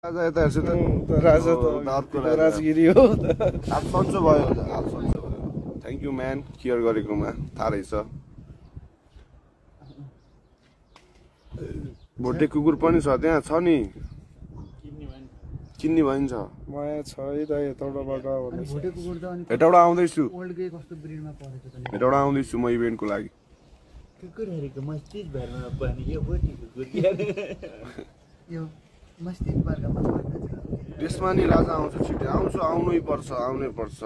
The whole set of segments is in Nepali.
राजा यता हेर्छु त राजा त राजगिरी हो अब सन्चो भयो अब सन्चो भयो थ्याङ्क यू म्यान केयर गरेकोमा थाहा रहेछ भोटे कुकुर पनि छ त्यहाँ छ नि किन्ने भइन्छ माया छ है त यताबाट यताबाट आउँदैछु यताबाट आउँदैछु म इभेन्टको लागि त्यसमा नि राजा आउँछ छिटो आउँछु आउनै पर्छ आउनै पर्छ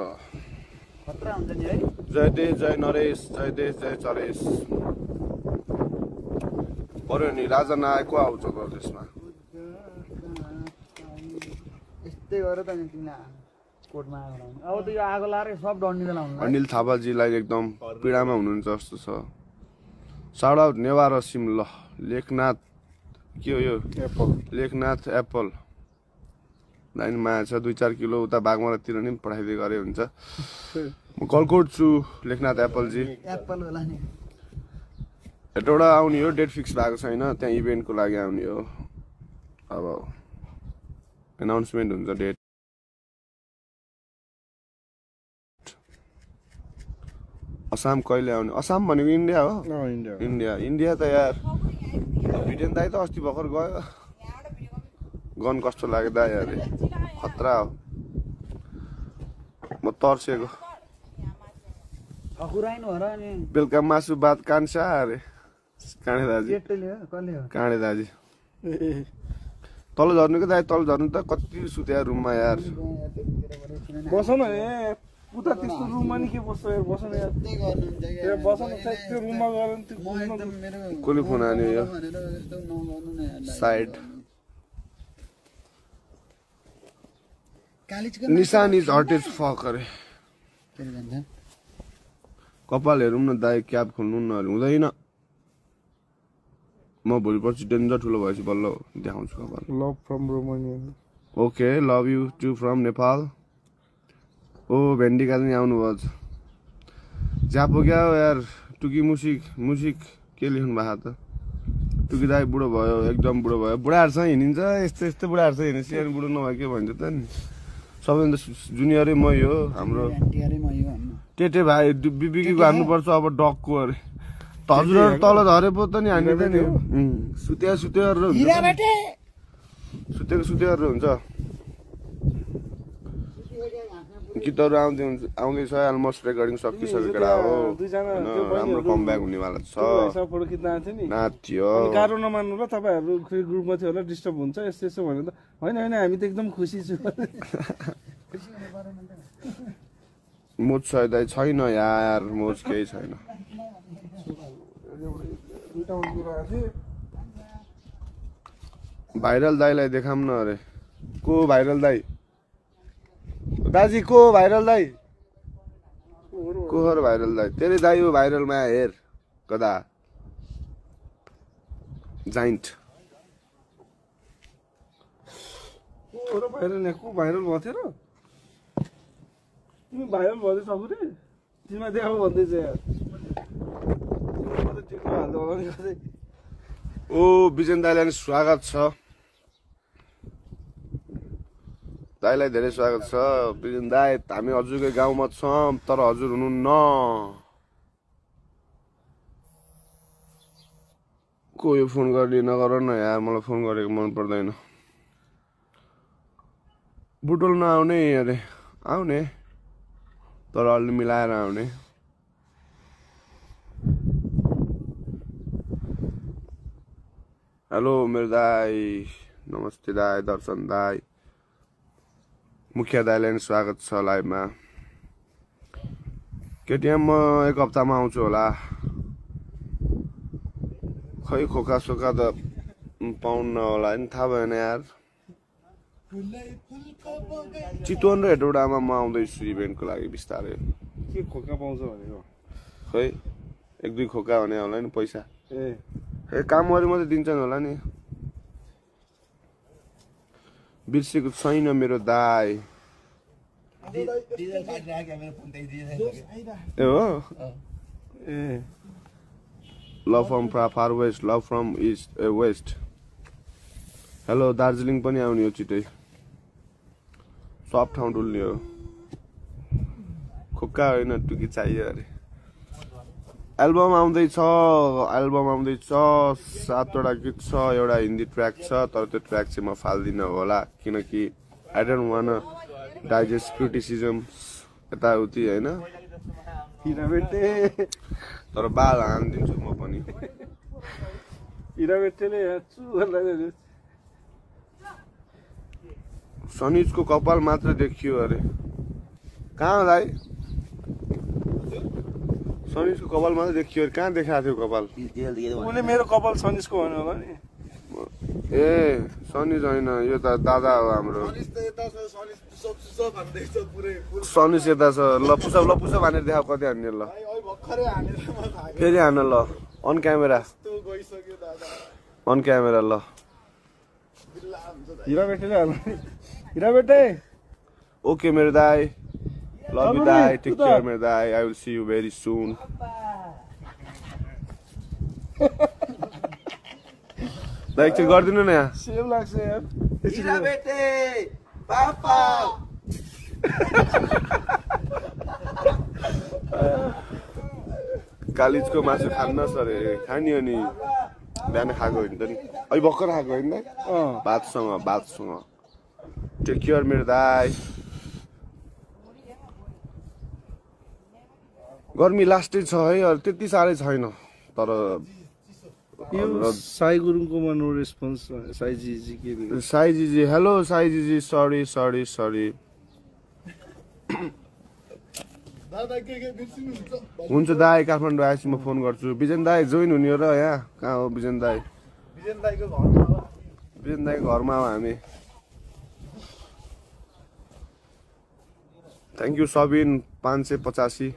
जय देश जय नरेश जय देश जय चरेश पर्यो नि राजा नआएको आउँछ त त्यसमा अनिल थापाजीलाई एकदम पीडामा हुनुहुन्छ जस्तो छ साउट आउट नेवार सिम ल लेखनाथ के हो यो लेखनाथ एप्पल लाइनमा छ 2-4 किलो उता बागमरातिर नि पठाइदिए गरे हुन्छ म कल गर्छु लेखनाथ एप्पलजी यताबाट आउने हो डेट फिक्स भएको छैन त्यहाँ इभेन्टको लागि आउने हो अब अनाउन्समेन्ट हुन्छ डेट असम कहिले आउने असम भनेको इन्डिया हो इन्डिया इन्डिया त यार भिडेन दाइ त अस्ति भर्खर गयो गन कस्तो लाग्यो दाइ अरे खतरा हो म तर्सेको बेलुका मासु भात कान्छा अरे काँडे दाजी तल झर्नु के दाइ तल झर्नु त कति सुत्या रुममा यार बसौँ न उता त्यस्तो रुममा नि के बस्छ यार बस्न यार बस्न त्यो रुममा गएर कसले फोन हान्यो यो साइड निशान इज हट इज फक अरे कपाल हेरौँ न दाइ क्याब खोल्नु न हुँदैन म भोलि पर्सि डेन्जर ठुलो भएपछि बल्ल देखाउँछु कपाल love from Romania okay love you too from Nepal ओ भेन्डी काट्ने आउनुभयो जहाँ पुग्यो यार टुकी मुसिक के लेख्नु भएको त टुकी दाइ बुढो भयो एकदम बुढो भयो बुढाहरूसँग हिँडिन्छ यस्तो बुढाहरूसँग हिँड्छ सानो बुढो नभए के भन्छ त नि सबैभन्दा जुनियरै मै हो हाम्रो टेटे भाइ बिबिकीको हान्नुपर्छ अब डगको अरे हजुरहरू तल झरे पो त नि हामी त नि सुतेको हुन्छ गीतहरू आउँदैछ अलमोस्ट रेकर्डिङ सकिसकेको केटा हो राम्रो कमब्याक हुनेवाला छ नाच्यो गाह्रो नमान्नु ल तपाईँहरू ग्रुपमा थियो होला डिस्टर्ब हुन्छ यस्तो यस्तो भनेर त होइन हामी त एकदम खुसी छु मोज छ दाइ छैन यार मोज केही छैन भाइरल दाइलाई देखाम न अरे को भाइरल दाइ दाजी को भाइरल दाइ को भाइरल दाइ तेरे दाइ हो भाइरलमा हेर कदा जाइन्ट भाइरल को भाइरल भएको थियो र तिमी भाइरल भन्दै सबुले तिमीमा देखाऊ भन्दैछ यार ओ बिजन दाइलाई स्वागत छ दाइलाई धेरै स्वागत छ बिजन दाइ हामी हजुरकै गाउँमा छौँ तर हजुर हुनुहुन्न को यो फोन गर्ने नगर न यार मलाई फोन गरेको मन पर्दैन बुटोल नआउने अरे आउने तर अलि मिलाएर आउने हेलो मेरो दाइ नमस्ते दाइ दर्शन दाइ मुखिया दाइलाई स्वागत छ लाइभमा केटिएम म एक हप्तामा आउँछु होला खै खोका सोका त पाउन्न होला नि थाहा भएन यार चितवन र हेटौडामा म आउँदैछु इभेन्टको लागि बिस्तारै के खोका पाउँछ भनेको खै 1-2 खोका भने होला नि पैसा ए काम गरे मात्रै दिन्छन् होला नि बिर्सेको छैन मेरो दाइ ए हो ए love from far west love from east west hello Darjeeling पनि आउने हो छिटै सब ठाउँ डुल्ने हो खोक्का होइन टुकी चाहियो अरे एल्बम आउँदैछ 7वटा गीत छ एउटा हिन्दी ट्र्याक छ तर त्यो ट्र्याक चाहिँ म फाल्दिनँ होला किनकि I don't want digest criticism यताउति होइन हिरा बेटे तर बाल हानिदिन्छु म पनि हिरा बेटेले चुहरूलाई सनिजको कपाल मात्र देखियो अरे कहाँ दाइ सनिजको कपाल मात्र देखियो अरे कहाँ देखाएको थियो कपाल उसले मेरो कपाल सनिजको भन्नु होला नि ए सनिज होइन यो त दादा हो हाम्रो सनिज यता छ ल पुसप हानेर देखाऊ कति हान्ने ल फेरि हान ल अन क्यामेरा ल हिरा बेटेले हाल्नु हिरा बेटे ओके मेरो दाइ लभ यु दाइ टेक केयर मेरो दाइ I will see you very soon दाइ एकचोटि गरिदिनु न यहाँ सेम लाग्छ यार हिरा बेटे पापा कालिजको मासु खान्न सरे खानी हो नि बिहान खाएको होइन त नि अहिले भर्खर खाएको होइन दाइ भातसँग टेक केयर मेरो दाइ गर्मी लास्टै छ है अरू त्यति साह्रै छैन तर यो साई गुरुङकोमा नो रेस्पोन्स साईजी के साईजी हेलो साईजी सरी हुन्छ दाइ काठमाडौँ आएपछि म फोन गर्छु बिजन दाइ जोइन हुने हो र यहाँ कहाँ हो बिजन दाइ बिजन दाइको घरमा हो हामी थ्याङ्क यू सबिन 585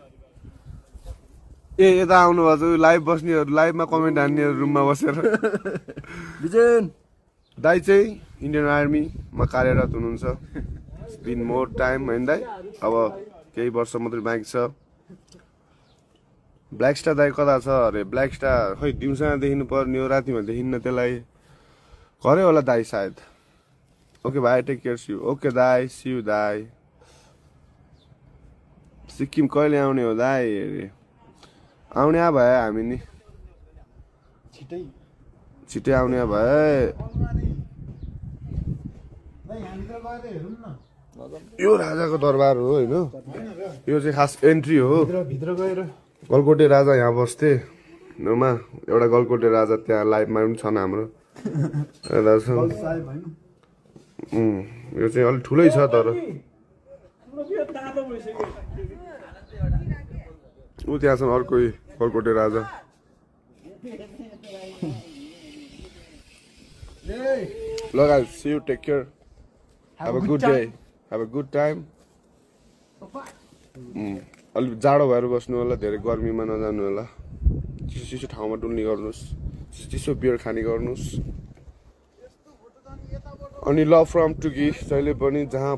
ए यता आउनु भएको लाइभ बस्नेहरू लाइभमा कमेन्ट हान्नेहरू रुममा बसेर विजन दाइ चाहिँ इन्डियन आर्मीमा कार्यरत हुनुहुन्छ बिन मोर टाइम होइन दाइ अब केही वर्ष मात्रै बाँकी छ ब्ल्याक स्टार दाइ कता छ अरे ब्ल्याक स्टार खै दिउँसोमा देखिनु पर्ने हो रातिमा देखिन्न त्यसलाई घरै होला दाइ सायद ओके भाइ take care see you okay दाइ सी यू दाइ सिक्किम कहिले आउने हो दाइ अरे आउने भए हामी नि छिटै आउने भए यो राजाको दरबार हो होइन यो चाहिँ खास एन्ट्री हो गलकोटे राजा यहाँ बस्थे मा एउटा गलकोटे राजा त्यहाँ लाइभमा पनि छन् हाम्रो यो चाहिँ अलिक ठुलै छ तर ऊ त्यहाँ छन् अर्को गलकोटे राजा ल guys see you take care Have a good day. Have a good time. अलि जाडो भएर बस्नु होला धेरै गर्मीमा नजानु होला चिसो ठाउँमा डुल्ने गर्नुहोस् चिसो बियर खाने गर्नुहोस् अनि लभ फ्रम टुकी जहिले पनि जहाँ